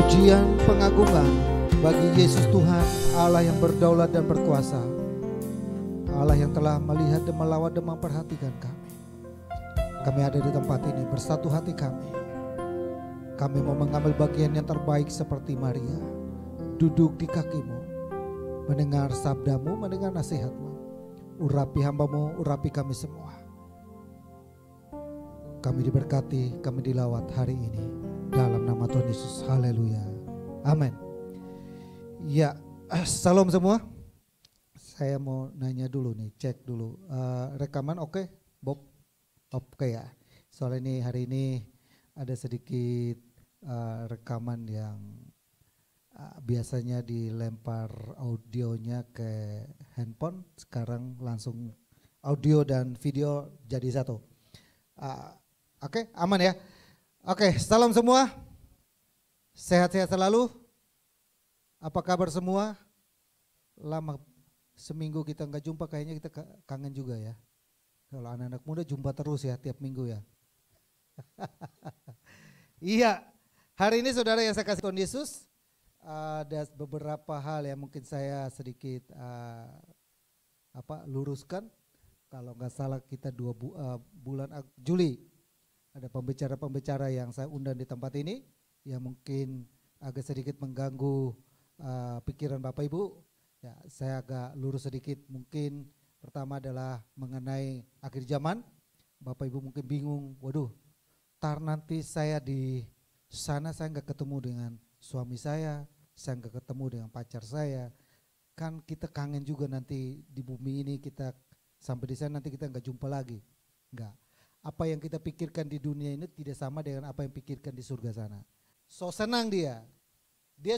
Pujian pengagungan bagi Yesus Tuhan, Allah yang berdaulat dan berkuasa, Allah yang telah melihat dan melawat dan memperhatikan kami. Kami ada di tempat ini bersatu hati kami. Kami mau mengambil bagian yang terbaik seperti Maria, duduk di kakimu, mendengar sabdamu, mendengar nasihatmu. Urapi hambamu, urapi kami semua. Kami diberkati, kami dilawat hari ini dalam nama Tuhan Yesus. Haleluya. Amin. Ya, salam semua. Saya mau nanya dulu nih, cek dulu. Rekaman oke, Bob? Oke ya. Soalnya ini hari ini ada sedikit rekaman yang biasanya dilempar audionya ke handphone, sekarang langsung audio dan video jadi satu. Oke, aman ya? Oke, salam semua. Sehat-sehat selalu. Apa kabar semua? Lama seminggu kita nggak jumpa, kayaknya kita kangen juga ya. Kalau anak-anak muda jumpa terus ya tiap minggu ya. Iya, hari ini saudara yang saya kasih Tuhan Yesus, ada beberapa hal yang mungkin saya sedikit luruskan. Kalau nggak salah kita bulan Juli ada pembicara-pembicara yang saya undang di tempat ini yang mungkin agak sedikit mengganggu pikiran Bapak Ibu. Ya, saya agak lurus sedikit. Mungkin pertama adalah mengenai akhir zaman. Bapak Ibu mungkin bingung, waduh, nanti saya di sana saya nggak ketemu dengan suami saya nggak ketemu dengan pacar saya. Kan kita kangen juga nanti di bumi ini, kita sampai di sana nanti kita nggak jumpa lagi. Enggak. Apa yang kita pikirkan di dunia ini tidak sama dengan apa yang pikirkan di surga sana. So senang dia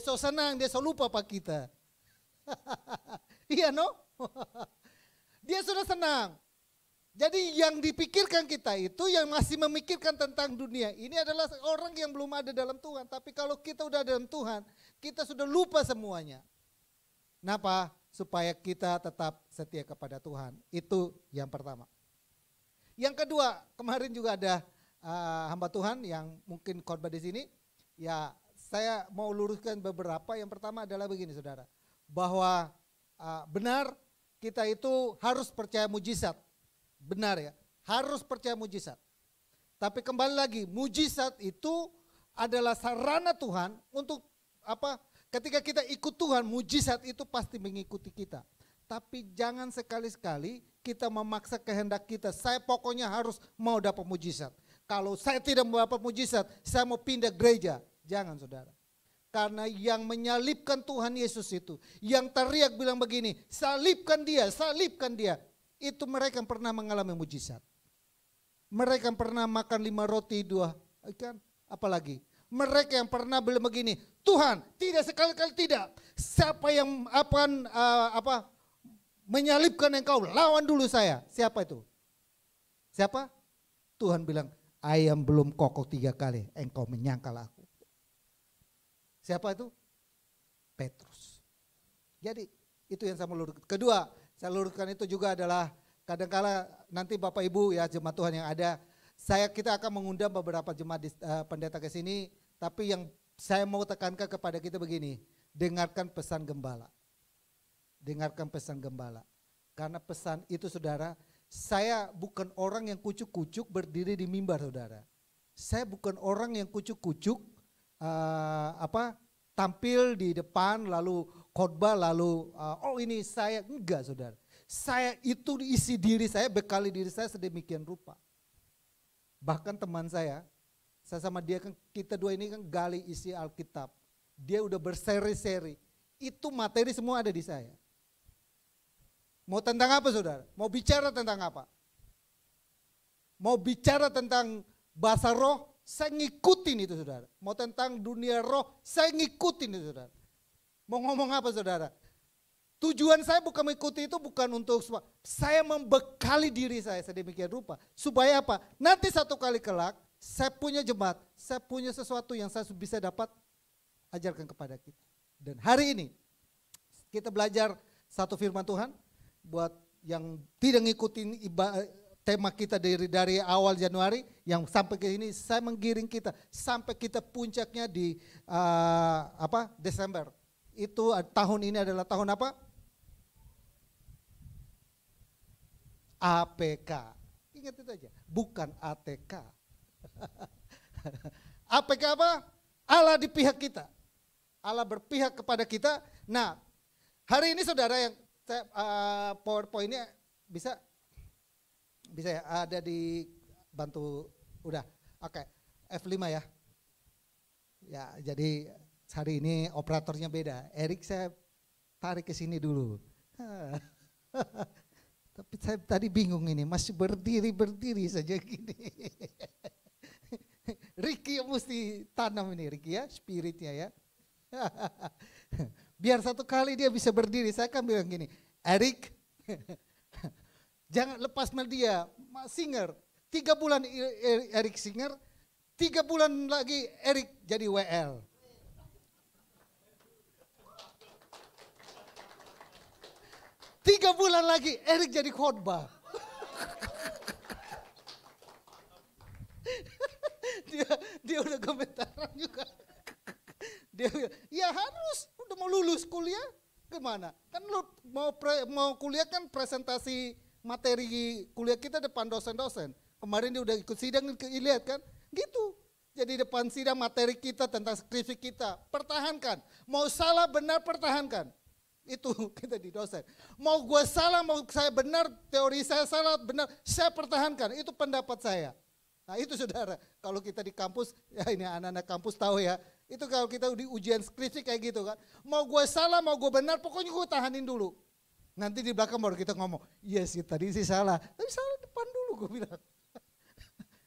so senang, dia so lupa pak kita. Iya no? Dia sudah senang. Jadi yang dipikirkan kita itu yang masih memikirkan tentang dunia ini adalah orang yang belum ada dalam Tuhan. Tapi kalau kita udah dalam Tuhan, kita sudah lupa semuanya. Kenapa? Supaya kita tetap setia kepada Tuhan. Itu yang pertama. Yang kedua, kemarin juga ada hamba Tuhan yang mungkin khotbah di sini. Ya, saya mau luruskan beberapa. Yang pertama adalah begini saudara, bahwa benar kita itu harus percaya mujizat. Benar ya, harus percaya mujizat. Tapi kembali lagi, mujizat itu adalah sarana Tuhan untuk apa? Ketika kita ikut Tuhan, mujizat itu pasti mengikuti kita. Tapi jangan sekali-sekali kita memaksa kehendak kita. Saya pokoknya harus mau dapat mujizat. Kalau saya tidak mau dapat mujizat, saya mau pindah gereja. Jangan saudara. Karena yang menyalibkan Tuhan Yesus itu, yang teriak bilang begini, salibkan dia, salibkan dia. Itu mereka yang pernah mengalami mujizat. Mereka yang pernah makan 5 roti 2 ikan, apalagi. Mereka yang pernah bilang begini, Tuhan tidak sekali-kali tidak. Siapa yang menyalibkan engkau, lawan dulu saya. Siapa itu? Siapa? Tuhan bilang, ayam belum kokoh 3 kali, engkau menyangkal aku. Siapa itu? Petrus. Jadi itu yang saya mau luruskan. Kedua, saya luruskan itu juga adalah kadangkala nanti Bapak Ibu ya jemaat Tuhan yang ada, kita akan mengundang beberapa jemaat pendeta ke sini, tapi yang saya mau tekankan kepada kita begini, dengarkan pesan gembala. Dengarkan pesan gembala. Karena pesan itu saudara, saya bukan orang yang kucuk-kucuk berdiri di mimbar saudara. Saya bukan orang yang kucuk-kucuk tampil di depan lalu khotbah lalu ini saya, enggak saudara. Saya itu isi diri saya, bekali diri saya sedemikian rupa. Bahkan teman saya sama dia kan, kita dua ini kan gali isi Alkitab. Dia udah berseri-seri, itu materi semua ada di saya. Mau tentang apa saudara? Mau bicara tentang apa? Mau bicara tentang bahasa roh, saya ngikutin itu saudara. Mau tentang dunia roh, saya ngikutin itu saudara. Mau ngomong apa saudara? Tujuan saya bukan mengikuti itu, bukan untuk saya membekali diri saya sedemikian rupa. Supaya apa? Nanti satu kali kelak, saya punya jemaat, saya punya sesuatu yang saya bisa dapat ajarkan kepada kita. Dan hari ini, kita belajar satu firman Tuhan, buat yang tidak ngikutin tema kita dari awal Januari yang sampai ke ini, saya menggiring kita sampai kita puncaknya di Desember. Itu tahun ini adalah tahun apa? APK. Ingat itu aja, bukan ATK. APK apa? Allah di pihak kita. Allah berpihak kepada kita. Nah, hari ini saudara yang PowerPoint-nya bisa ya, ada di bantu udah. Oke, F5 ya. Ya, jadi hari ini operatornya beda. Erik saya tarik ke sini dulu. Tapi saya tadi bingung ini, masih berdiri saja gini. Ricky yang mesti tanam ini, Ricky ya, spiritnya ya. Biar satu kali dia bisa berdiri, saya kan bilang gini, Erik, jangan lepas dia, Singer. 3 bulan Erik Singer, 3 bulan lagi Erik jadi WL. Tiga bulan lagi Erik jadi khotbah. dia udah komentaran juga. Dia ya harus udah mau lulus kuliah gimana? Kan lu mau kuliah kan presentasi materi kuliah kita depan dosen-dosen. Kemarin dia udah ikut sidang, lihat kan? Gitu. Jadi depan sidang materi kita tentang skripsi kita, pertahankan. Mau salah benar pertahankan. Itu kita di dosen. Mau gue salah, mau saya benar, teori saya salah, benar, saya pertahankan. Itu pendapat saya. Nah itu saudara, kalau kita di kampus, ya ini anak-anak kampus tahu ya. Itu kalau kita di ujian skripsi kayak gitu kan. Mau gue salah, mau gue benar, pokoknya gue tahanin dulu. Nanti di belakang baru kita ngomong, iya sih tadi sih salah. Tapi salah depan dulu gue bilang.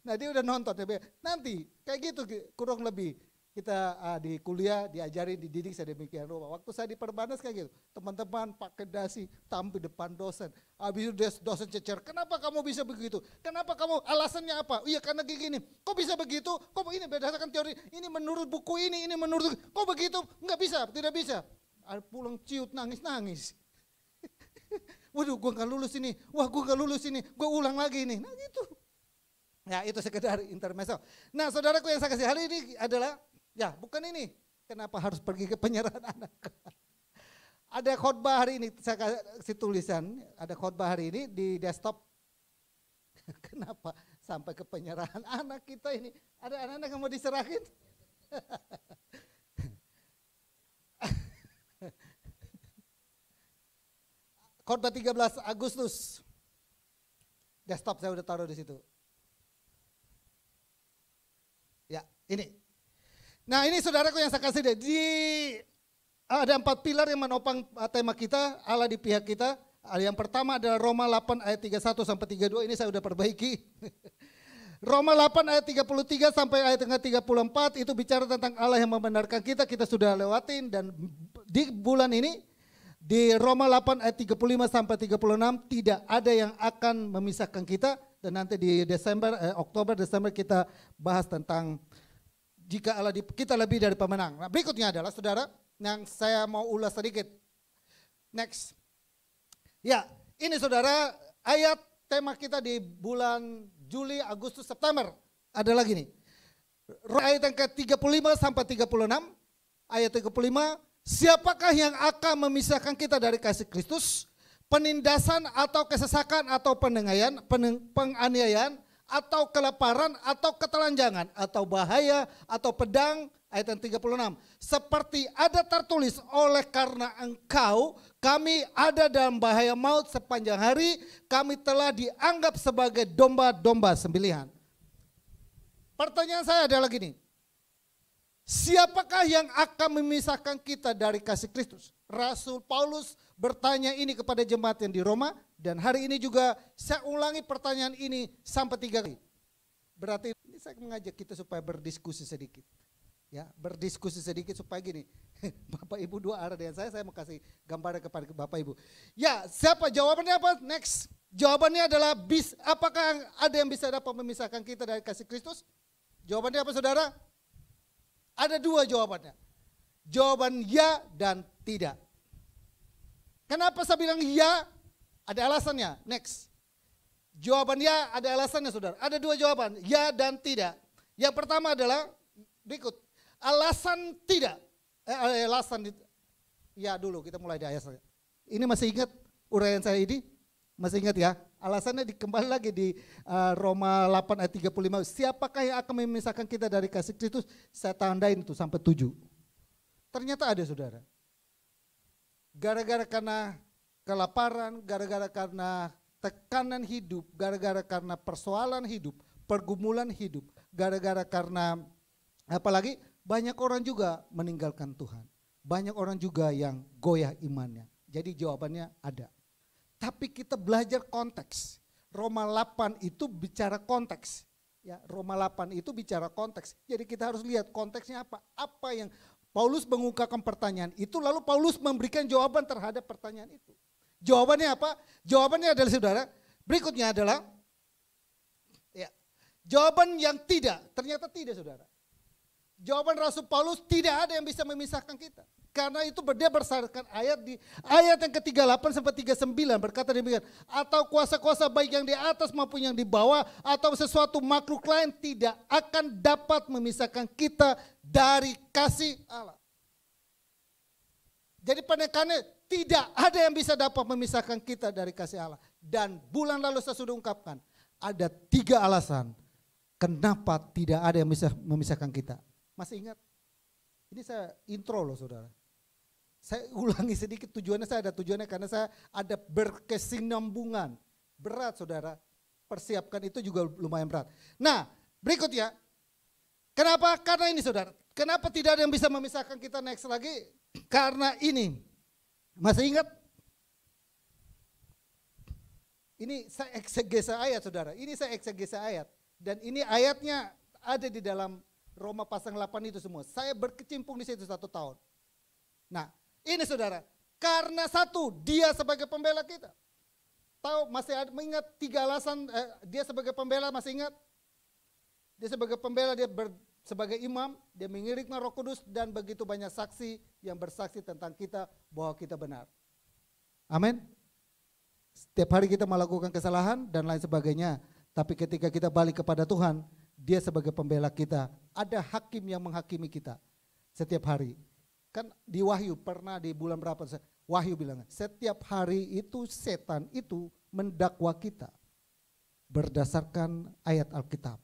Nah dia udah nonton, dia bilang, nanti kayak gitu kurang lebih. Kita di kuliah diajarin, dididik saya demikian rupa. Waktu saya di Perbanas kayak gitu, teman-teman pakai dasi tampil depan dosen. Habis itu dosen cecer, kenapa kamu bisa begitu? Kenapa kamu, alasannya apa? Iya karena gini, kok bisa begitu? Kok ini berdasarkan teori, ini menurut buku ini menurut, kok begitu? Enggak bisa, tidak bisa. Pulang ciut nangis-nangis. Waduh gue gak lulus ini, wah gue gak lulus ini, gue ulang lagi ini. Nah gitu. Ya itu sekedar intermezzo. Nah saudaraku yang saya kasih hari ini adalah, ya bukan ini, kenapa harus pergi ke penyerahan anak. Ada khotbah hari ini, saya kasih tulisan, ada khotbah hari ini di desktop. Kenapa sampai ke penyerahan anak kita ini, ada anak-anak yang mau diserahin. Khotbah 13 Agustus, desktop saya udah taruh di situ. Ya ini. Nah ini saudaraku yang saya kasih deh, ada 4 pilar yang menopang tema kita, Allah di pihak kita. Yang pertama adalah Roma 8 ayat 31 sampai 32, ini saya udah perbaiki. Roma 8 ayat 33 sampai ayat 34 itu bicara tentang Allah yang membenarkan kita sudah lewatin. Dan di bulan ini, di Roma 8 ayat 35 sampai 36 tidak ada yang akan memisahkan kita. Dan nanti di Oktober, Desember kita bahas tentang jika Allah kita lebih dari pemenang. Nah berikutnya adalah saudara yang saya mau ulas sedikit. Next. Ya ini saudara ayat tema kita di bulan Juli, Agustus, September. Ada lagi nih. Ayat yang ke-35 sampai 36. Ayat 35. Siapakah yang akan memisahkan kita dari kasih Kristus? Penindasan atau kesesakan atau penganiayaan atau kelaparan atau ketelanjangan atau bahaya atau pedang. Ayat yang 36. Seperti ada tertulis, oleh karena engkau kami ada dalam bahaya maut sepanjang hari, kami telah dianggap sebagai domba-domba sembelihan. Pertanyaan saya adalah gini, siapakah yang akan memisahkan kita dari kasih Kristus? Rasul Paulus bertanya ini kepada jemaat yang di Roma, dan hari ini juga saya ulangi pertanyaan ini sampai 3 kali. Berarti ini saya mengajak kita supaya berdiskusi sedikit. Ya, berdiskusi sedikit supaya gini, Bapak Ibu dua arah dengan saya mau kasih gambar kepada Bapak Ibu. Ya, siapa jawabannya apa? Next. Jawabannya adalah apakah ada yang bisa dapat memisahkan kita dari kasih Kristus? Jawabannya apa saudara? Ada 2 jawabannya. Jawaban ya dan tidak. Kenapa saya bilang ya? Ada alasannya. Next. Jawabannya ada alasannya saudara. Ada dua jawaban, ya dan tidak. Yang pertama adalah berikut. Alasan tidak. Ya dulu kita mulai di ayat saya. Ini masih ingat uraian saya ini? Masih ingat ya? Alasannya kembali lagi di Roma 8 ayat 35. Siapakah yang akan memisahkan kita dari kasih Kristus? Saya tandain itu sampai 7. Ternyata ada saudara. Gara-gara karena kelaparan, gara-gara karena tekanan hidup, gara-gara karena persoalan hidup, pergumulan hidup, gara-gara karena apalagi banyak orang juga meninggalkan Tuhan. Banyak orang juga yang goyah imannya. Jadi jawabannya ada. Tapi kita belajar konteks. Roma 8 itu bicara konteks. Ya, Roma 8 itu bicara konteks. Jadi kita harus lihat konteksnya apa. Apa yang Paulus mengungkapkan pertanyaan itu, lalu Paulus memberikan jawaban terhadap pertanyaan itu. Jawabannya apa? Jawabannya adalah saudara, berikutnya adalah ya, jawaban yang tidak, ternyata tidak saudara. Jawaban Rasul Paulus tidak ada yang bisa memisahkan kita. Karena itu dia berdasarkan ayat di ayat yang ke-38 sampai 39 berkata demikian, atau kuasa-kuasa baik yang di atas maupun yang di bawah atau sesuatu makhluk lain tidak akan dapat memisahkan kita dari kasih Allah. Jadi penekanannya tidak ada yang bisa dapat memisahkan kita dari kasih Allah. Dan bulan lalu saya sudah ungkapkan ada 3 alasan kenapa tidak ada yang bisa memisahkan kita. Masih ingat? Ini saya intro loh saudara. Saya ulangi sedikit tujuannya, saya ada tujuannya karena saya ada berkesinambungan. Berat saudara, persiapkan itu juga lumayan berat. Nah berikutnya, kenapa? Karena ini saudara, kenapa tidak ada yang bisa memisahkan kita next lagi? Karena ini, masih ingat? Ini saya eksegese ayat saudara, ini saya eksegese ayat. Dan ini ayatnya ada di dalam Roma pasal 8 itu semua. Saya berkecimpung di situ 1 tahun. Nah ini saudara, karena satu, dia sebagai pembela kita. Tahu masih ada, mengingat 3 alasan dia sebagai pembela, masih ingat? Dia sebagai pembela, dia sebagai imam, dia mengirimkan Roh Kudus dan begitu banyak saksi yang bersaksi tentang kita bahwa kita benar. Amin. Setiap hari kita melakukan kesalahan dan lain sebagainya, tapi ketika kita balik kepada Tuhan, dia sebagai pembela kita. Ada hakim yang menghakimi kita setiap hari. Kan di Wahyu pernah di bulan berapa, Wahyu bilang setiap hari itu setan itu mendakwa kita berdasarkan ayat Alkitab.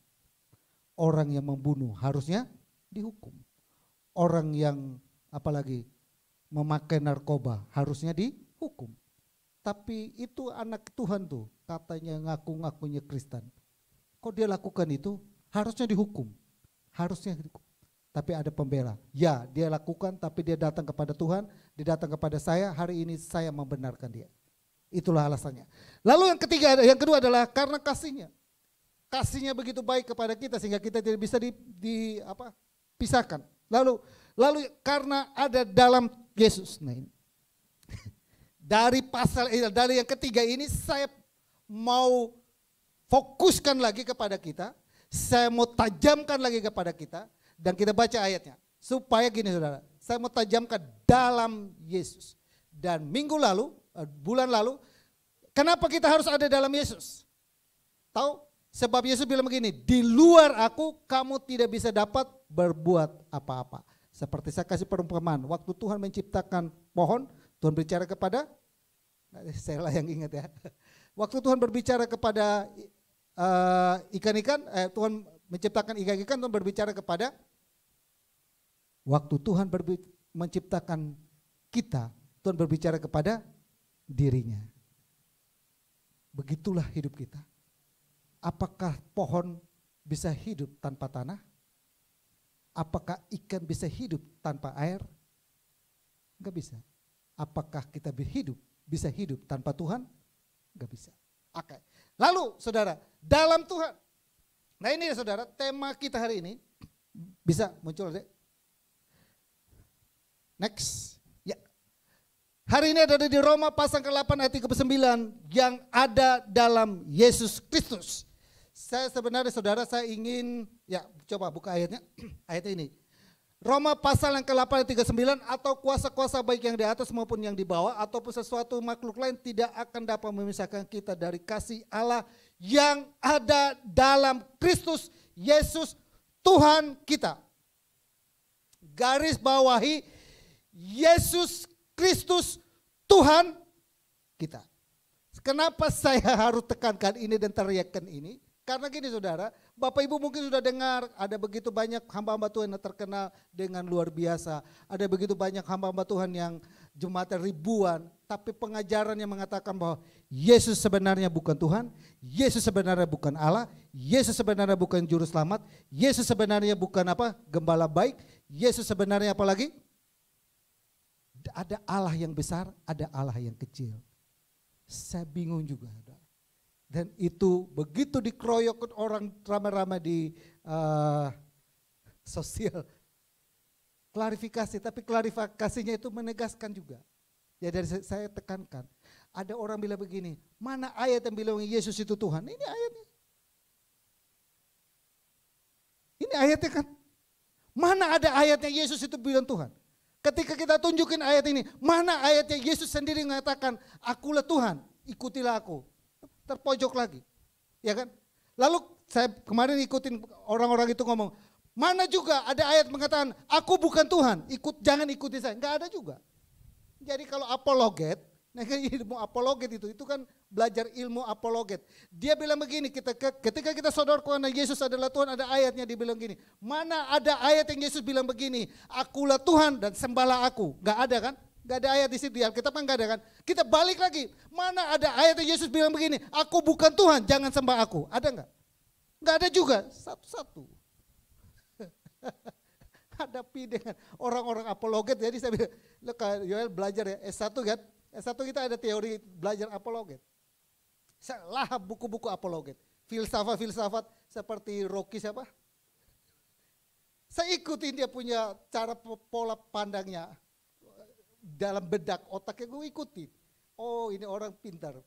Orang yang membunuh harusnya dihukum. Orang yang apalagi memakai narkoba harusnya dihukum. Tapi itu anak Tuhan tuh katanya ngaku-ngakunya Kristen. Kok dia lakukan itu? Harusnya dihukum. Harusnya dihukum. Tapi ada pembela. Ya, dia lakukan tapi dia datang kepada Tuhan, dia datang kepada saya, hari ini saya membenarkan dia. Itulah alasannya. Lalu yang ketiga, yang kedua adalah karena kasihnya. Kasihnya begitu baik kepada kita sehingga kita tidak bisa dipisahkan. Lalu karena ada dalam Yesus. Nah ini. Dari yang ketiga ini saya mau fokuskan lagi kepada kita, saya mau tajamkan lagi kepada kita. Dan kita baca ayatnya, supaya gini saudara, saya mau tajamkan dalam Yesus. Dan bulan lalu, kenapa kita harus ada dalam Yesus? Tahu? Sebab Yesus bilang begini, di luar aku kamu tidak bisa dapat berbuat apa-apa. Seperti saya kasih perumpamaan, waktu Tuhan menciptakan pohon, Tuhan berbicara kepada, saya lah yang ingat ya. Waktu Tuhan berbicara kepada ikan-ikan, Tuhan menciptakan ikan-ikan, Tuhan berbicara kepada. Waktu Tuhan menciptakan kita, Tuhan berbicara kepada dirinya. Begitulah hidup kita. Apakah pohon bisa hidup tanpa tanah? Apakah ikan bisa hidup tanpa air? Enggak bisa. Apakah kita bisa hidup tanpa Tuhan? Enggak bisa. Oke. Lalu saudara, dalam Tuhan. Nah ini saudara, tema kita hari ini bisa muncul deh. Next. Ya. Hari ini ada di Roma pasal ke-8 ayat 39 yang ada dalam Yesus Kristus. Saya sebenarnya saudara saya ingin, ya coba buka ayatnya, ayat ini. Roma pasal yang ke-8 ayat 39, atau kuasa-kuasa baik yang di atas maupun yang di bawah ataupun sesuatu makhluk lain tidak akan dapat memisahkan kita dari kasih Allah yang ada dalam Kristus Yesus Tuhan kita. Garis bawahi, Yesus Kristus Tuhan kita. Kenapa saya harus tekankan ini dan teriakkan ini? Karena gini saudara, Bapak Ibu mungkin sudah dengar ada begitu banyak hamba-hamba Tuhan yang terkenal dengan luar biasa. Ada begitu banyak hamba-hamba Tuhan yang jemaatnya ribuan. Tapi pengajaran yang mengatakan bahwa Yesus sebenarnya bukan Tuhan. Yesus sebenarnya bukan Allah. Yesus sebenarnya bukan juru selamat. Yesus sebenarnya bukan gembala baik. Yesus sebenarnya apa lagi? Ada Allah yang besar, ada Allah yang kecil. Saya bingung juga. Dan itu begitu dikeroyok orang ramai-ramai di sosial. Klarifikasi, tapi klarifikasinya itu menegaskan juga. Ya dari saya tekankan. Ada orang bilang begini, mana ayat yang bilang Yesus itu Tuhan? Ini ayatnya. Ini ayatnya kan. Mana ada ayatnya Yesus itu bilang Tuhan? Ketika kita tunjukin ayat ini, mana ayatnya Yesus sendiri mengatakan, akulah Tuhan, ikutilah aku. Terpojok lagi, ya kan? Lalu saya kemarin ikutin orang-orang itu ngomong, mana juga ada ayat mengatakan aku bukan Tuhan, jangan ikuti saya. Enggak ada juga. Jadi kalau apologet, nah ilmu apologet itu kan belajar ilmu apologet. Dia bilang begini, ketika kita sodorkan Yesus adalah Tuhan, ada ayatnya dia bilang gini, mana ada ayat yang Yesus bilang begini, akulah Tuhan dan sembahlah aku. Enggak ada kan? Gak ada ayat di situ di Alkitab kan gak ada kan. Kita balik lagi. Mana ada ayat yang Yesus bilang begini. Aku bukan Tuhan, jangan sembah aku. Ada gak? Gak ada juga. Satu-satu. Hadapi dengan orang-orang apologet. Jadi saya bilang, Yoel belajar ya S1 kan. S1 kita ada teori belajar apologet. Lah buku-buku apologet. Filsafat-filsafat seperti Rocky siapa? Saya ikutin dia punya cara pola pandangnya. Dalam bedak otaknya gue ikuti. Oh ini orang pintar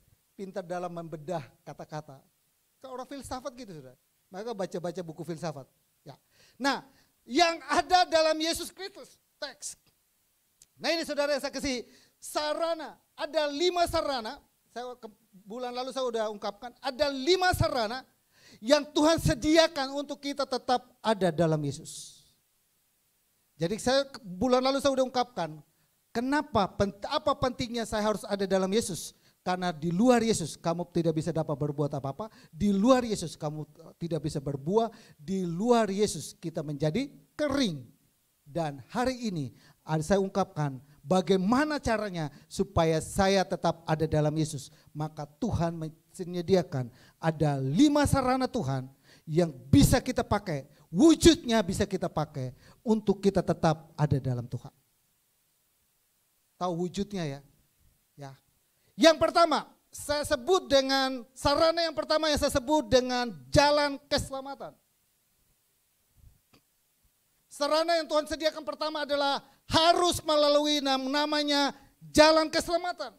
dalam membedah kata-kata. Kalau orang filsafat gitu sudah. Maka baca-baca buku filsafat. Ya. Nah yang ada dalam Yesus Kristus, teks. Nah ini saudara yang saya kasih sarana. Ada 5 sarana. Bulan lalu saya sudah ungkapkan. Ada 5 sarana yang Tuhan sediakan untuk kita tetap ada dalam Yesus. Jadi bulan lalu saya sudah ungkapkan. Kenapa? Apa pentingnya saya harus ada dalam Yesus? Karena di luar Yesus kamu tidak bisa dapat berbuat apa-apa. Di luar Yesus kamu tidak bisa berbuah. Di luar Yesus kita menjadi kering. Dan hari ini saya ungkapkan bagaimana caranya supaya saya tetap ada dalam Yesus. Maka Tuhan menyediakan ada 5 sarana Tuhan yang bisa kita pakai. Wujudnya bisa kita pakai untuk kita tetap ada dalam Tuhan. Tahu wujudnya ya. Yang pertama, saya sebut dengan sarana yang pertama yang saya sebut dengan jalan keselamatan. Sarana yang Tuhan sediakan pertama adalah harus melalui namanya jalan keselamatan.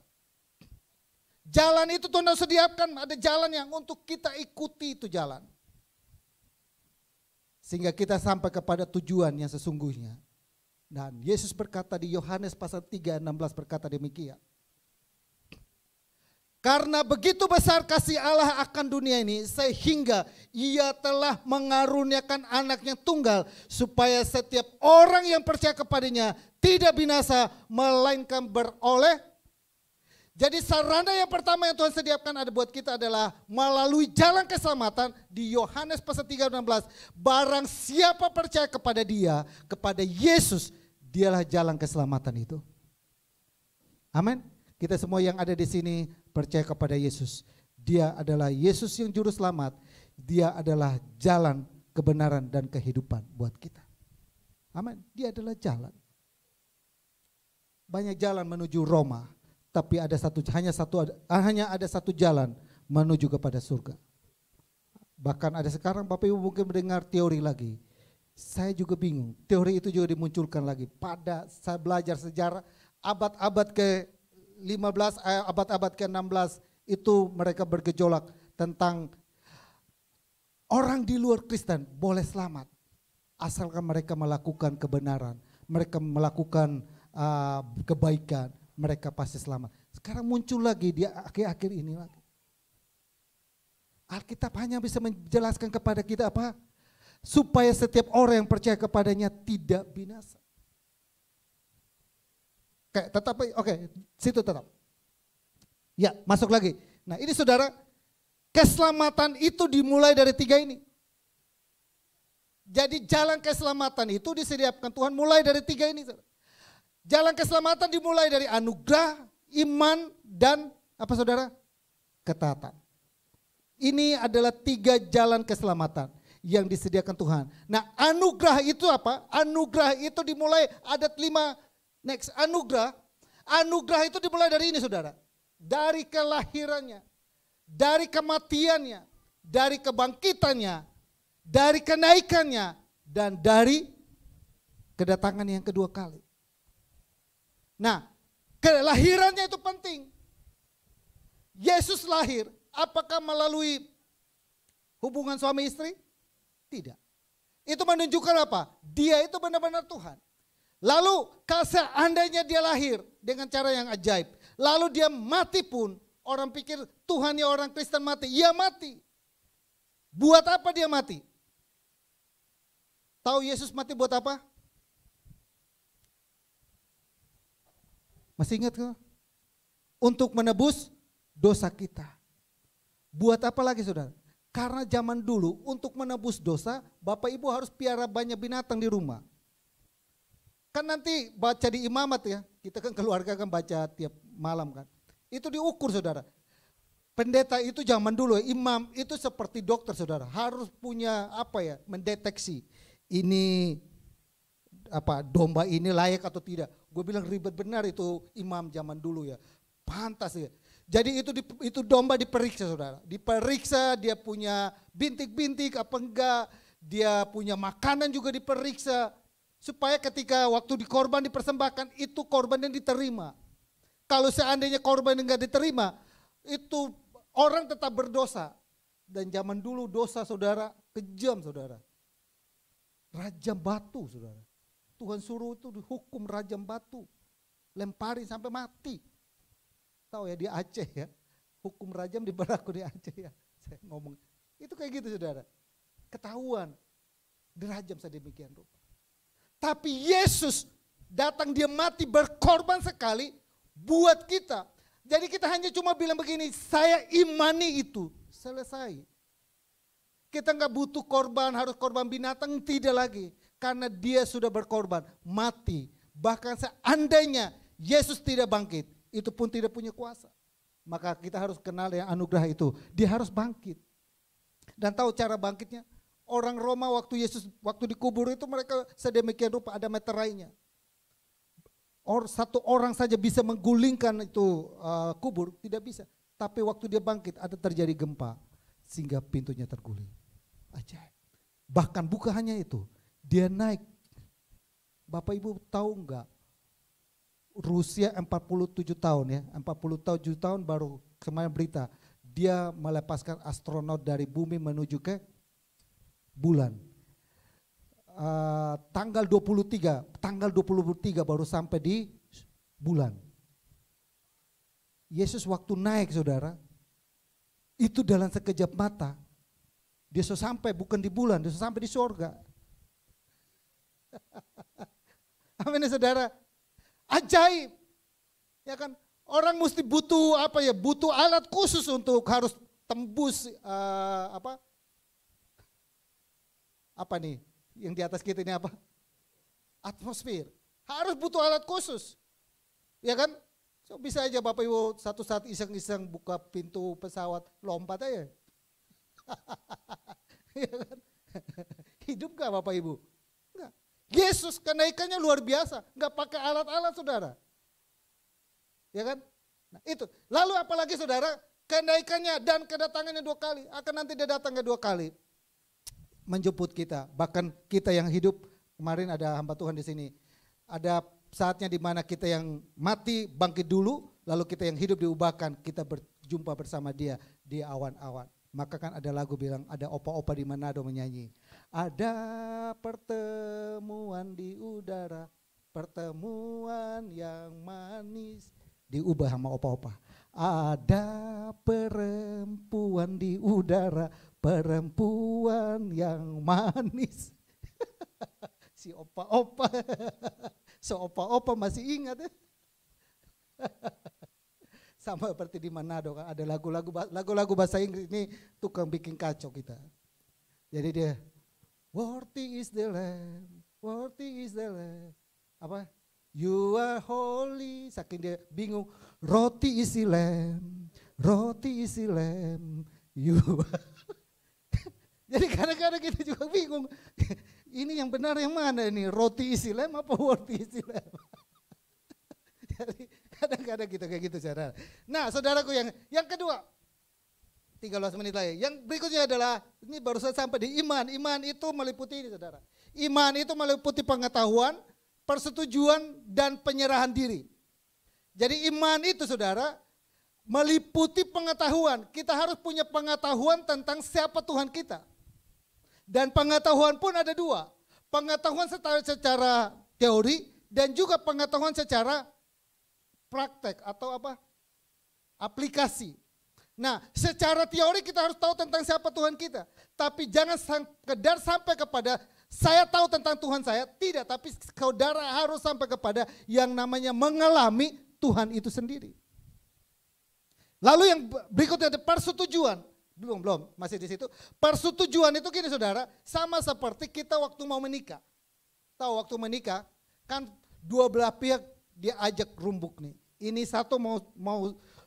Jalan itu Tuhan harus sediakan, ada jalan yang untuk kita ikuti itu jalan. Sehingga kita sampai kepada tujuan yang sesungguhnya. Dan Yesus berkata di Yohanes pasal 3 16 berkata demikian. Karena begitu besar kasih Allah akan dunia ini sehingga ia telah mengaruniakan anak yang tunggal supaya setiap orang yang percaya kepadanya tidak binasa melainkan beroleh. Jadi sarana yang pertama yang Tuhan sediakan ada buat kita adalah melalui jalan keselamatan di Yohanes pasal 3 16. Barang siapa percaya kepada dia, kepada Yesus, dialah jalan keselamatan itu. Amin. Kita semua yang ada di sini percaya kepada Yesus. Dia adalah Yesus yang juru selamat. Dia adalah jalan kebenaran dan kehidupan buat kita. Amin. Dia adalah jalan. Banyak jalan menuju Roma, tapi hanya ada satu jalan menuju kepada surga. Bahkan ada sekarang Bapak Ibu mungkin mendengar teori lagi. Saya juga bingung. Teori itu juga dimunculkan lagi. Pada saya belajar sejarah abad-abad ke-15, abad-abad ke-16 itu mereka bergejolak tentang orang di luar Kristen boleh selamat asalkan mereka melakukan kebenaran, mereka melakukan kebaikan, mereka pasti selamat. Sekarang muncul lagi di akhir-akhir ini lagi. Alkitab hanya bisa menjelaskan kepada kita apa? Supaya setiap orang yang percaya kepadanya tidak binasa. Oke, situ tetap. Ya, masuk lagi. Nah ini saudara, keselamatan itu dimulai dari 3 ini. Jadi jalan keselamatan itu disediakan Tuhan mulai dari 3 ini. Saudara. Jalan keselamatan dimulai dari anugerah, iman, dan apa saudara? Ketaatan. Ini adalah 3 jalan keselamatan yang disediakan Tuhan. Nah anugerah itu apa? Anugerah itu dimulai ada 5. Next, anugerah itu dimulai dari ini saudara. Dari kelahirannya, dari kematiannya, dari kebangkitannya, dari kenaikannya, dan dari kedatangan yang kedua kali. Nah, kelahirannya itu penting. Yesus lahir, apakah melalui hubungan suami istri? Tidak. Itu menunjukkan apa? Dia itu benar-benar Tuhan. Lalu kalau seandainya dia lahir dengan cara yang ajaib, lalu dia mati pun, orang pikir Tuhannya orang Kristen mati, ia mati. Buat apa dia mati? Tahu Yesus mati buat apa? Masih ingat kan? Untuk menebus dosa kita. Buat apa lagi saudara? Karena zaman dulu untuk menebus dosa, Bapak Ibu harus piara banyak binatang di rumah. Kan nanti baca di imamat ya, kita kan keluarga kan baca tiap malam kan. Itu diukur saudara. Pendeta itu zaman dulu, imam itu seperti dokter saudara. Harus punya apa ya, mendeteksi. Ini apa domba ini layak atau tidak. Gue bilang ribet benar itu imam zaman dulu ya. Pantas ya. Jadi itu domba diperiksa saudara. Diperiksa dia punya bintik-bintik apa enggak. Dia punya makanan juga diperiksa. Supaya ketika waktu dikorban dipersembahkan itu korban yang diterima. Kalau seandainya korban yang enggak diterima itu orang tetap berdosa. Dan zaman dulu dosa saudara kejam saudara. Rajam batu saudara. Tuhan suruh itu dihukum rajam batu. Lemparin sampai mati. Tahu ya di Aceh ya. Hukum rajam diberlaku di Aceh ya. Saya ngomong. Itu kayak gitu saudara. Ketahuan. Dirajam sedemikian rupa. Tapi Yesus datang dia mati berkorban sekali buat kita. Jadi kita hanya cuma bilang begini. Saya imani itu. Selesai. Kita nggak butuh korban, harus korban binatang, tidak lagi. Karena dia sudah berkorban, mati. Bahkan seandainya Yesus tidak bangkit, itu pun tidak punya kuasa. Maka kita harus kenal yang anugerah itu. Dia harus bangkit. Dan tahu cara bangkitnya? Orang Roma waktu dikubur itu mereka sedemikian rupa ada meterainya. Satu orang saja bisa menggulingkan itu kubur, tidak bisa. Tapi waktu dia bangkit ada terjadi gempa sehingga pintunya terguling. Ajaib. Bahkan bukan hanya itu, dia naik. Bapak Ibu tahu enggak? Rusia 47 tahun ya, 47 tahun baru kemarin berita. Dia melepaskan astronot dari bumi menuju ke bulan. Tanggal 23 baru sampai di bulan. Yesus waktu naik saudara, itu dalam sekejap mata. Dia sudah sampai bukan di bulan, dia sudah sampai di surga. Amin ya saudara. Ajaib. Ya kan? Orang mesti butuh apa ya? Butuh alat khusus untuk harus tembus apa nih? Yang di atas kita ini apa? Atmosfer. Harus butuh alat khusus. Ya kan? So, bisa aja Bapak Ibu satu saat iseng-iseng buka pintu pesawat, lompat aja. Ya kan? Hidup gak Bapak Ibu? Enggak. Yesus kenaikannya luar biasa, gak pakai alat-alat saudara. Ya kan? Nah, itu. Lalu apalagi saudara, kenaikannya dan kedatangannya 2 kali. Akan nanti dia datang kedua kali. Menjemput kita, bahkan kita yang hidup, kemarin ada hamba Tuhan di sini. Ada saatnya di mana kita yang mati bangkit dulu, lalu kita yang hidup diubahkan, kita berjumpa bersama dia di awan-awan. Maka kan ada lagu bilang, ada opa-opa di Manado menyanyi. Ada pertemuan di udara, pertemuan yang manis. Diubah sama opa-opa. Ada perempuan di udara, perempuan yang manis. Si opa-opa, opa-opa masih ingat ya. Sama seperti di Manado kan, ada lagu-lagu bahasa Inggris ini tukang bikin kacau kita. Jadi dia, worthy is the Lamb, worthy is the Lamb. Apa? You are holy, saking dia bingung. Roti isi lem, roti isi lem. You. Jadi kadang-kadang kita juga bingung. Ini yang benar yang mana ini? Roti isi lem apa roti isi lem? Jadi kadang-kadang kita kayak gitu saudara. Nah saudaraku yang kedua, 13 menit lagi. Yang berikutnya adalah, ini baru saya sampai di iman. Iman itu meliputi ini saudara. Iman itu meliputi pengetahuan, persetujuan dan penyerahan diri. Jadi iman itu saudara meliputi pengetahuan. Kita harus punya pengetahuan tentang siapa Tuhan kita. Dan pengetahuan pun ada dua. Pengetahuan secara teori dan juga pengetahuan secara praktek atau apa? Aplikasi. Nah, secara teori kita harus tahu tentang siapa Tuhan kita. Tapi jangan sekedar sampai kepada saya tahu tentang Tuhan saya, tidak, tapi saudara harus sampai kepada yang namanya mengalami Tuhan itu sendiri. Lalu yang berikutnya ada persetujuan. Belum, masih di situ. Persetujuan itu gini saudara, sama seperti kita waktu mau menikah. Tahu waktu menikah, kan dua belah pihak dia ajak rumbuk nih. Ini satu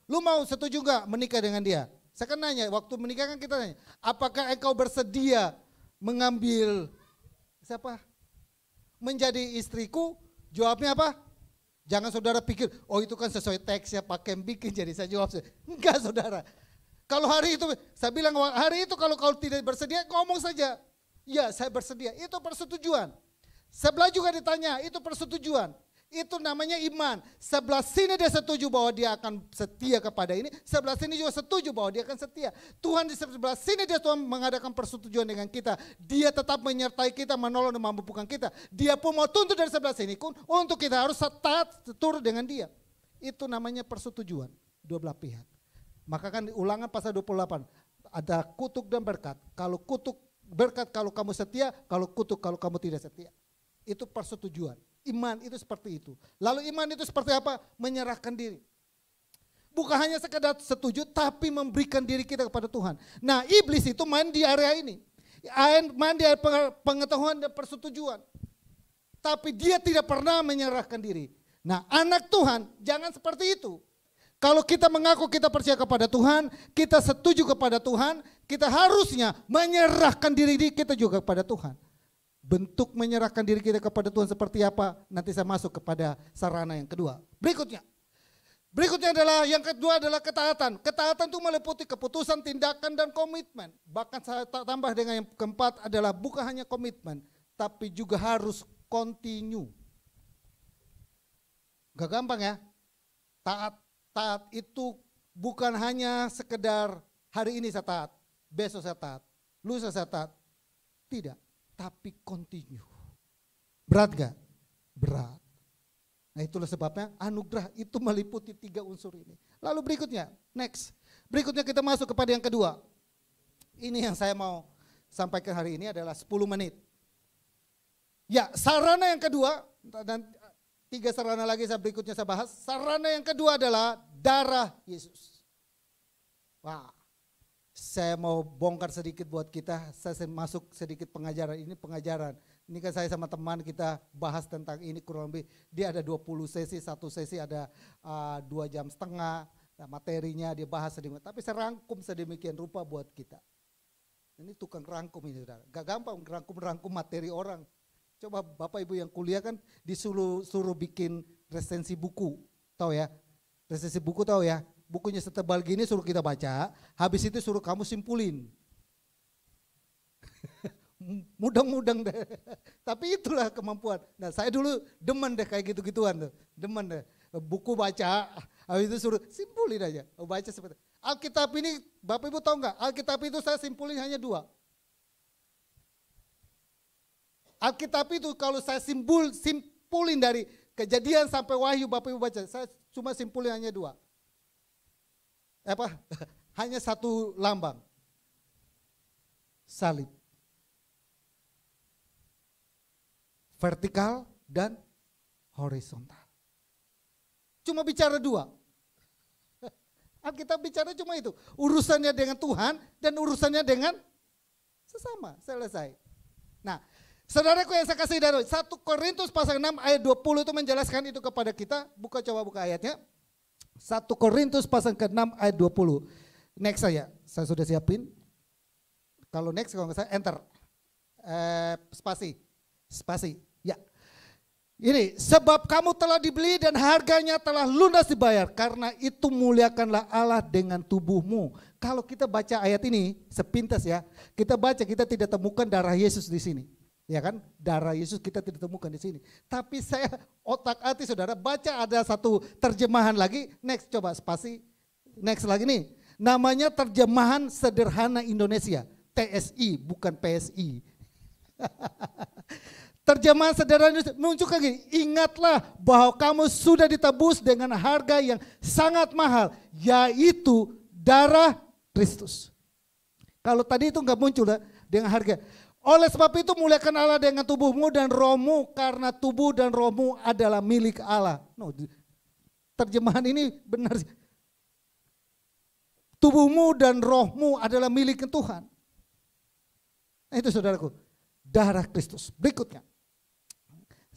lu mau setuju gak menikah dengan dia? Saya kan nanya, waktu menikah kan kita nanya, apakah engkau bersedia mengambil siapa? Menjadi istriku? Jawabnya apa? Jangan saudara pikir, oh itu kan sesuai teks ya pakai bikin jadi saya jawab. Enggak saudara. Kalau hari itu, saya bilang hari itu kalau kau tidak bersedia ngomong saja. Ya saya bersedia, itu persetujuan. Sebelah juga ditanya, itu persetujuan. Itu namanya iman. Sebelah sini dia setuju bahwa dia akan setia kepada ini. Sebelah sini juga setuju bahwa dia akan setia. Tuhan di sebelah sini dia Tuhan mengadakan persetujuan dengan kita. Dia tetap menyertai kita, menolong dan memampukan kita. Dia pun mau tuntut dari sebelah sini pun untuk kita harus taat turut dengan dia. Itu namanya persetujuan dua belah pihak. Maka kan Ulangan pasal 28 ada kutuk dan berkat. Kalau kutuk berkat kalau kamu setia, kalau kutuk kalau kamu tidak setia. Itu persetujuan. Iman itu seperti itu. Lalu iman itu seperti apa? Menyerahkan diri. Bukan hanya sekedar setuju, tapi memberikan diri kita kepada Tuhan. Nah iblis itu main di area ini. Main di area pengetahuan dan persetujuan. Tapi dia tidak pernah menyerahkan diri. Nah anak Tuhan jangan seperti itu. Kalau kita mengaku kita percaya kepada Tuhan, kita setuju kepada Tuhan, kita harusnya menyerahkan diri kita juga kepada Tuhan. Bentuk menyerahkan diri kita kepada Tuhan seperti apa? Nanti saya masuk kepada sarana yang kedua. Berikutnya adalah yang kedua adalah ketaatan. Ketaatan itu meliputi keputusan, tindakan dan komitmen. Bahkan saya tambah dengan yang keempat adalah bukan hanya komitmen, tapi juga harus continue. Gak gampang ya. Taat itu bukan hanya sekedar hari ini saya taat, besok saya taat, lusa saya taat. Tidak. Tapi continue. Berat gak? Berat. Nah itulah sebabnya anugerah itu meliputi 3 unsur ini. Lalu berikutnya, next. Berikutnya kita masuk kepada yang kedua. Ini yang saya mau sampaikan hari ini adalah 10 menit. Ya sarana yang kedua, dan 3 sarana lagi berikutnya saya bahas. Sarana yang kedua adalah darah Yesus. Wah. Saya mau bongkar sedikit buat kita, saya masuk sedikit pengajaran. Ini pengajaran, ini kan saya sama teman kita bahas tentang ini kurang lebih, dia ada 20 sesi, satu sesi ada 2,5 jam. Nah, materinya dia bahas sedikit, tapi saya rangkum sedemikian rupa buat kita. Ini tukang rangkum ini saudara, gak gampang rangkum materi orang. Coba Bapak Ibu yang kuliah kan disuruh bikin resensi buku, tahu ya? Resensi buku tahu ya? Bukunya setebal gini suruh kita baca, habis itu suruh kamu simpulin. Mudang-mudang deh. Tapi itulah kemampuan. Nah saya dulu demen deh kayak gitu-gituan tuh. Demen deh. Buku baca, habis itu suruh simpulin aja. Baca seperti Alkitab ini, Bapak Ibu tahu nggak? Alkitab itu saya simpulin hanya 2. Alkitab itu kalau saya simpulin dari Kejadian sampai Wahyu Bapak Ibu baca, saya cuma simpulin hanya 2. Apa? Hanya satu lambang. Salib. Vertikal dan horizontal. Cuma bicara dua. Alkitab bicara cuma itu. Urusannya dengan Tuhan dan urusannya dengan sesama. Selesai. Nah, saudaraku yang saya kasih dari 1 Korintus pasal 6 ayat 20 itu menjelaskan itu kepada kita. Coba buka ayatnya. 1 Korintus pasal ke-6 ayat 20. Next saya sudah siapin. Kalau next kalau nggak saya enter. Spasi. Ya. Ini sebab kamu telah dibeli dan harganya telah lunas dibayar, karena itu muliakanlah Allah dengan tubuhmu. Kalau kita baca ayat ini sepintas ya, kita tidak temukan darah Yesus di sini. Ya kan? Darah Yesus kita tidak temukan di sini. Tapi saya otak-atik saudara baca ada satu terjemahan lagi. Next coba spasi. Next lagi nih. Namanya terjemahan sederhana Indonesia. TSI bukan PSI. Terjemahan sederhana menunjukkan gini, ingatlah bahwa kamu sudah ditebus dengan harga yang sangat mahal, yaitu darah Kristus. Kalau tadi itu enggak muncul dengan harga. Oleh sebab itu muliakan Allah dengan tubuhmu dan rohmu, karena tubuh dan rohmu adalah milik Allah. No, terjemahan ini benar. Tubuhmu dan rohmu adalah milik Tuhan. Nah, itu saudaraku, darah Kristus. Berikutnya.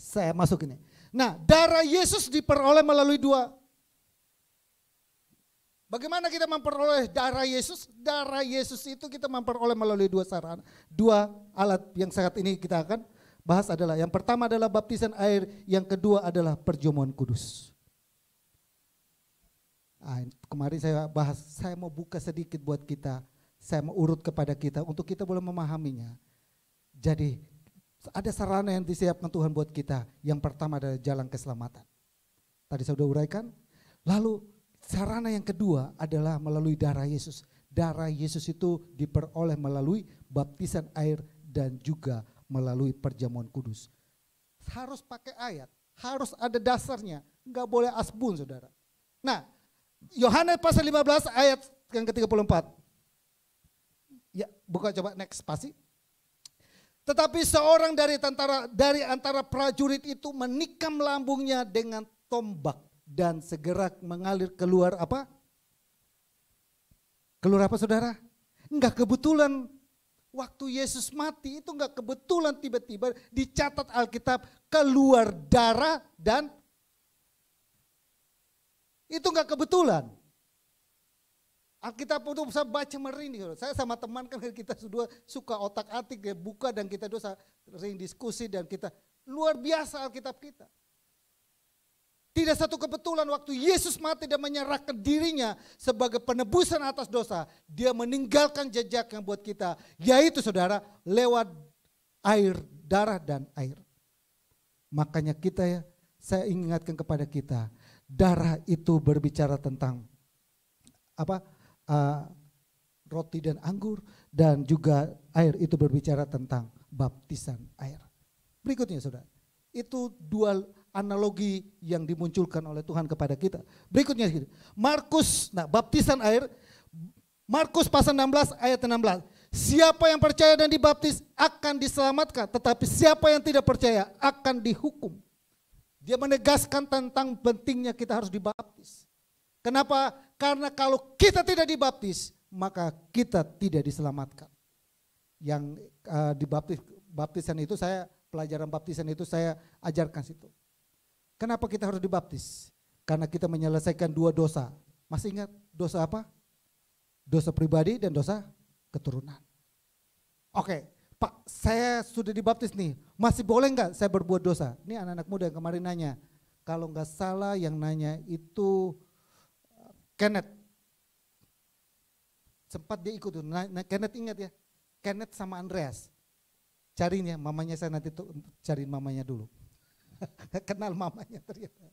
Saya masuk ini. Nah, darah Yesus diperoleh melalui dua. Bagaimana kita memperoleh darah Yesus? Darah Yesus itu kita memperoleh melalui dua sarana. Dua alat yang saat ini kita akan bahas adalah, yang pertama adalah baptisan air, yang kedua adalah perjamuan kudus. Nah, kemarin saya bahas, saya mau buka sedikit buat kita, saya mau urut kepada kita untuk kita boleh memahaminya. Jadi ada sarana yang disiapkan Tuhan buat kita. Yang pertama adalah jalan keselamatan. Tadi saya sudah uraikan. Lalu sarana yang kedua adalah melalui darah Yesus. Darah Yesus itu diperoleh melalui baptisan air dan juga melalui perjamuan kudus. Harus pakai ayat, harus ada dasarnya. Enggak boleh asbun saudara. Nah, Yohanes pasal 15 ayat yang ke-34. Ya, buka coba next spasi. Tetapi seorang dari antara prajurit itu menikam lambungnya dengan tombak dan segera mengalir keluar apa? Keluar apa saudara? Enggak kebetulan waktu Yesus mati itu enggak kebetulan tiba-tiba dicatat Alkitab keluar darah dan itu enggak kebetulan. Alkitab itu saya baca merinding. Saya sama teman kan kita sudah suka otak-atik ya, buka dan kita dosa sering diskusi dan kita luar biasa Alkitab kita. Tidak satu kebetulan waktu Yesus mati dan menyerahkan dirinya sebagai penebusan atas dosa, dia meninggalkan jejak yang buat kita, yaitu saudara lewat air, darah dan air. Makanya kita ya, saya ingatkan kepada kita, darah itu berbicara tentang apa? Roti dan anggur, dan juga air itu berbicara tentang baptisan air. Berikutnya saudara, itu dua analogi yang dimunculkan oleh Tuhan kepada kita. Berikutnya Markus, nah baptisan air, Markus pasal 16 ayat 16. Siapa yang percaya dan dibaptis akan diselamatkan, tetapi siapa yang tidak percaya akan dihukum. Dia menegaskan tentang pentingnya kita harus dibaptis. Kenapa? Karena kalau kita tidak dibaptis, maka kita tidak diselamatkan. Yang baptisan itu saya, pelajaran baptisan itu saya ajarkan situ. Kenapa kita harus dibaptis? Karena kita menyelesaikan dua dosa. Masih ingat dosa apa? Dosa pribadi dan dosa keturunan. Oke, Pak, saya sudah dibaptis nih, masih boleh nggak saya berbuat dosa? Ini anak-anak muda yang kemarin nanya. Kalau nggak salah yang nanya itu Kenneth. Sempat dia ikut tuh. Nah, Kenneth ingat ya. Kenneth sama Andreas. Cariin ya, mamanya saya nanti tuh cariin mamanya dulu. Kenal mamanya ternyata.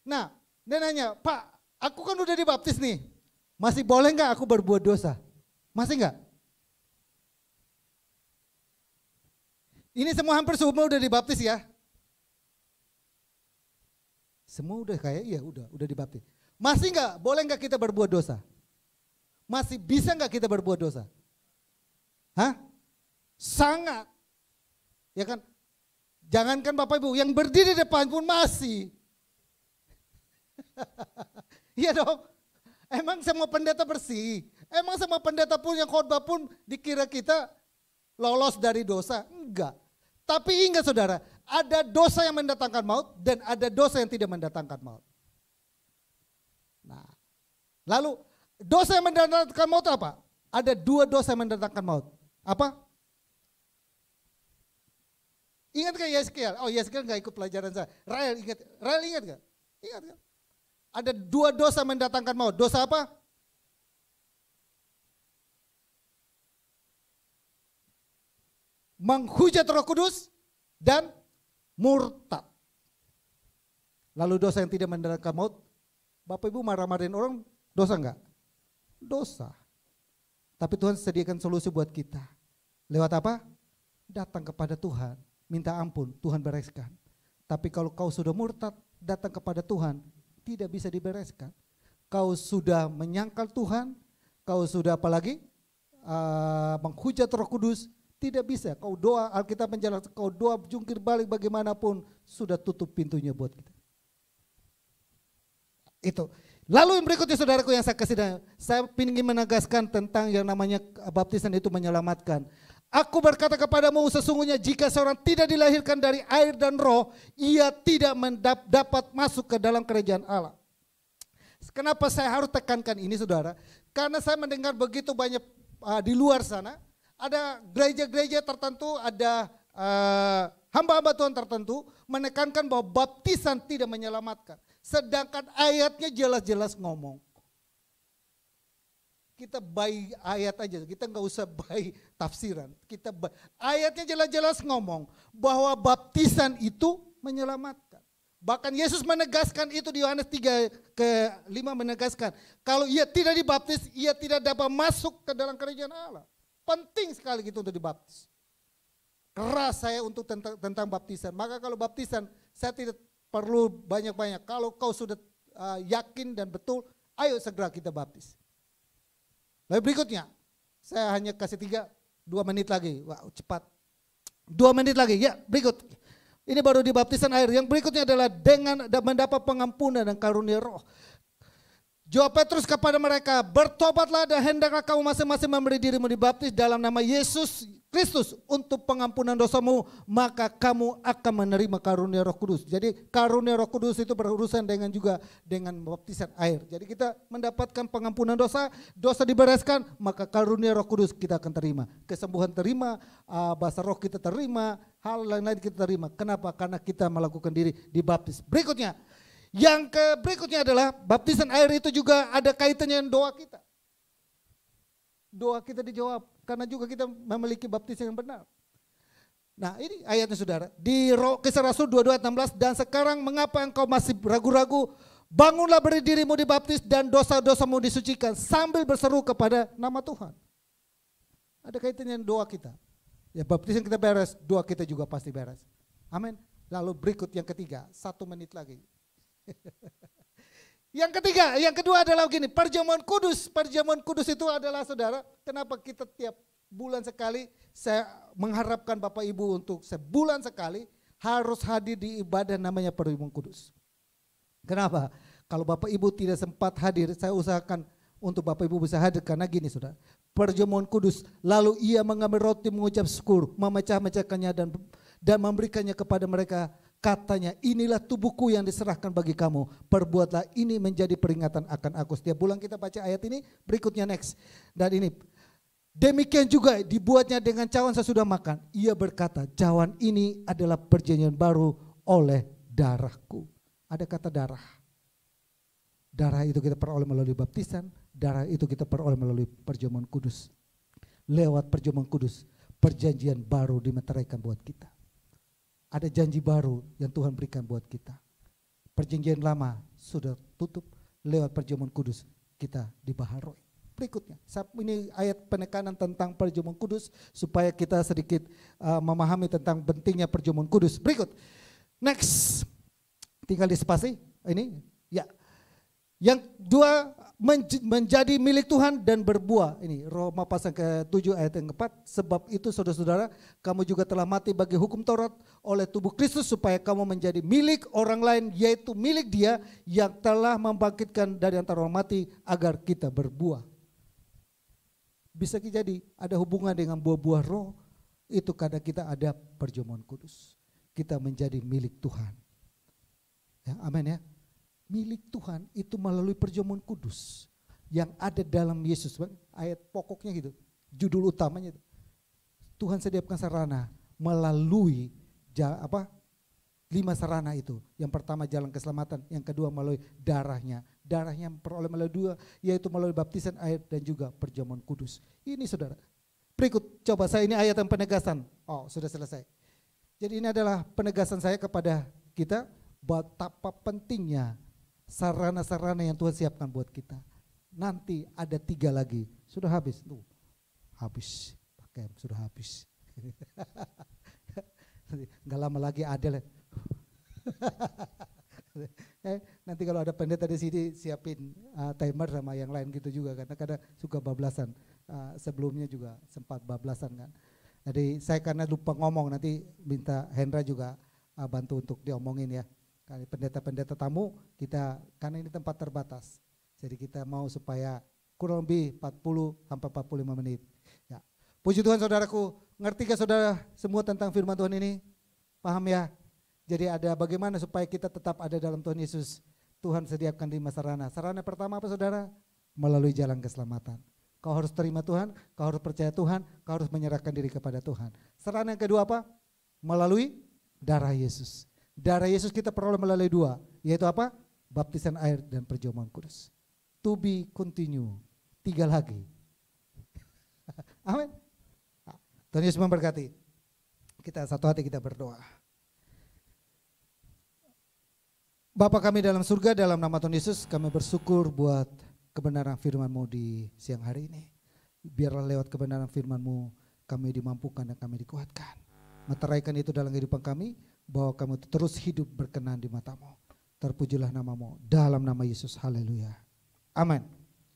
Nah, dia nanya, Pak, aku kan udah dibaptis nih. Masih boleh nggak aku berbuat dosa? Masih nggak? Ini semua hampir semua udah dibaptis ya. Semua udah kayak iya udah dibaptis. Masih enggak, boleh enggak kita berbuat dosa? masih bisa nggak kita berbuat dosa? Hah? Sangat. Ya kan? Jangankan Bapak Ibu, yang berdiri di depan pun masih. Iya dong. Emang semua pendeta bersih? Emang semua pendeta pun yang khotbah pun dikira kita lolos dari dosa? Enggak. Tapi ingat saudara, ada dosa yang mendatangkan maut dan ada dosa yang tidak mendatangkan maut. Nah, lalu dosa yang mendatangkan maut apa? Ada dua dosa yang mendatangkan maut. Apa? Ingat gak Yeskiel? Oh Yeskiel gak ikut pelajaran saya. Rael ingat gak? Ingat gak? Ada dua dosa mendatangkan maut. Dosa apa? Menghujat Roh Kudus dan murtad. Lalu dosa yang tidak mendatangkan maut. Bapak Ibu marah-marahin orang, dosa enggak? Dosa. Tapi Tuhan sediakan solusi buat kita. Lewat apa? Datang kepada Tuhan, minta ampun, Tuhan bereskan. Tapi kalau kau sudah murtad, datang kepada Tuhan, tidak bisa dibereskan. Kau sudah menyangkal Tuhan, kau sudah apalagi menghujat Roh Kudus, tidak bisa. Kau doa, Alkitab menjelaskan, kau doa jungkir balik bagaimanapun, sudah tutup pintunya buat kita. Itu. Lalu yang berikutnya saudaraku yang saya kasih, saya ingin menegaskan tentang yang namanya baptisan itu menyelamatkan. Aku berkata kepadamu sesungguhnya jika seorang tidak dilahirkan dari air dan roh, ia tidak dapat masuk ke dalam kerajaan Allah. Kenapa saya harus tekankan ini saudara? Karena saya mendengar begitu banyak di luar sana, ada gereja-gereja tertentu, ada hamba-hamba Tuhan tertentu menekankan bahwa baptisan tidak menyelamatkan. Sedangkan ayatnya jelas-jelas ngomong. Kita buy ayat aja, kita nggak usah buy tafsiran. Ayatnya jelas-jelas ngomong bahwa baptisan itu menyelamatkan. Bahkan Yesus menegaskan itu di Yohanes 3:5 menegaskan. Kalau ia tidak dibaptis, ia tidak dapat masuk ke dalam kerajaan Allah. Penting sekali gitu untuk dibaptis. Keras saya untuk tentang baptisan. Maka kalau baptisan saya tidak perlu banyak-banyak. Kalau kau sudah yakin dan betul, ayo segera kita baptis. Lalu berikutnya, saya hanya kasih 2 menit lagi. Wow, cepat. 2 menit lagi, ya berikut. Ini baru dibaptisan air. Yang berikutnya adalah dengan mendapat pengampunan dan karunia roh. Jawab Petrus kepada mereka, bertobatlah dan hendaklah kamu masing-masing memberi dirimu dibaptis dalam nama Yesus Kristus untuk pengampunan dosamu, maka kamu akan menerima karunia Roh Kudus. Jadi karunia Roh Kudus itu berurusan dengan juga dengan baptisan air. Jadi kita mendapatkan pengampunan dosa, dosa dibereskan, maka karunia Roh Kudus kita akan terima. Kesembuhan terima, bahasa roh kita terima, hal lain-lain kita terima. Kenapa? Karena kita melakukan diri dibaptis. Berikutnya. Yang berikutnya adalah baptisan air itu juga ada kaitannya dengan doa kita. Doa kita dijawab karena juga kita memiliki baptisan yang benar. Nah ini ayatnya saudara. Di Kisah Rasul 22:16, dan sekarang mengapa engkau masih ragu-ragu? Bangunlah berdirimu dibaptis dan dosa-dosamu disucikan sambil berseru kepada nama Tuhan. Ada kaitannya dengan doa kita. Ya baptisan kita beres, doa kita juga pasti beres. Amin. Lalu berikut yang ketiga, 1 menit lagi. Yang kedua adalah begini, perjamuan kudus. Perjamuan kudus itu adalah saudara, kenapa kita tiap bulan sekali, saya mengharapkan Bapak Ibu untuk sebulan sekali harus hadir di ibadah namanya perjamuan kudus. Kenapa? Kalau Bapak Ibu tidak sempat hadir, saya usahakan untuk Bapak Ibu bisa hadir karena gini saudara. Perjamuan kudus, lalu ia mengambil roti mengucap syukur, memecah-mecahkannya dan memberikannya kepada mereka. Katanya, inilah tubuhku yang diserahkan bagi kamu. Perbuatlah ini menjadi peringatan akan aku. Setiap bulan kita baca ayat ini, berikutnya next. Dan ini, demikian juga dibuatnya dengan cawan sesudah makan. Ia berkata, cawan ini adalah perjanjian baru oleh darahku. Ada kata darah. Darah itu kita peroleh melalui baptisan. Darah itu kita peroleh melalui perjamuan kudus. Lewat perjamuan kudus, perjanjian baru dimeteraikan buat kita. Ada janji baru yang Tuhan berikan buat kita. Perjanjian lama sudah tutup, lewat perjamuan kudus kita dibaharui. Berikutnya, ini ayat penekanan tentang perjamuan kudus supaya kita sedikit memahami tentang pentingnya perjamuan kudus. Berikut, next, tinggal di spasi ini, ya. Yang dua, menjadi milik Tuhan dan berbuah. Ini Roma pasal ke-7 ayat yang ke-4. Sebab itu saudara-saudara, kamu juga telah mati bagi hukum Taurat oleh tubuh Kristus supaya kamu menjadi milik orang lain, yaitu milik Dia yang telah membangkitkan dari antara orang mati agar kita berbuah. Bisa jadi ada hubungan dengan buah-buah roh, itu karena kita ada perjamuan kudus. Kita menjadi milik Tuhan. Ya, amin ya. Milik Tuhan itu melalui perjamuan kudus yang ada dalam Yesus. Ayat pokoknya gitu, judul utamanya itu. Tuhan sediakan sarana melalui 5 sarana itu. Yang pertama jalan keselamatan, yang kedua melalui darahnya. Darahnya peroleh melalui 2, yaitu melalui baptisan air dan juga perjamuan kudus. Ini saudara. Berikut coba saya, ini ayat yang penegasan. Oh, sudah selesai. Jadi ini adalah penegasan saya kepada kita betapa pentingnya sarana-sarana yang Tuhan siapkan buat kita. Nanti ada 3 lagi. Sudah habis tuh. Habis. Pakai sudah habis. Enggak lama lagi ada. Nanti kalau ada pendeta di sini siapin timer sama yang lain gitu juga, karena kadang suka bablasan. Sebelumnya juga sempat bablasan kan. Jadi saya karena lupa ngomong, nanti minta Hendra juga bantu untuk diomongin ya. Kali pendeta-pendeta tamu kita, karena ini tempat terbatas, jadi kita mau supaya kurang lebih 40 sampai 45 menit. Ya. Puji Tuhan saudaraku, ngerti gak saudara semua tentang firman Tuhan ini? Paham ya? Jadi ada bagaimana supaya kita tetap ada dalam Tuhan Yesus. Tuhan sediakan 5 sarana. Sarana pertama apa saudara? Melalui jalan keselamatan. Kau harus terima Tuhan, kau harus percaya Tuhan, kau harus menyerahkan diri kepada Tuhan. Sarana yang kedua apa? Melalui darah Yesus. Darah Yesus kita peroleh melalui 2, yaitu apa? Baptisan air dan perjamuan kudus. To be continue. 3 lagi. Amin. Tuhan Yesus memberkati. Kita satu hati kita berdoa. Bapa kami dalam surga, dalam nama Tuhan Yesus kami bersyukur buat kebenaran firman-Mu di siang hari ini. Biarlah lewat kebenaran firman-Mu kami dimampukan dan kami dikuatkan. Meteraikan itu dalam kehidupan kami, bahwa kami terus hidup berkenan di mata-Mu. Terpujilah nama-Mu dalam nama Yesus. Haleluya. Amin.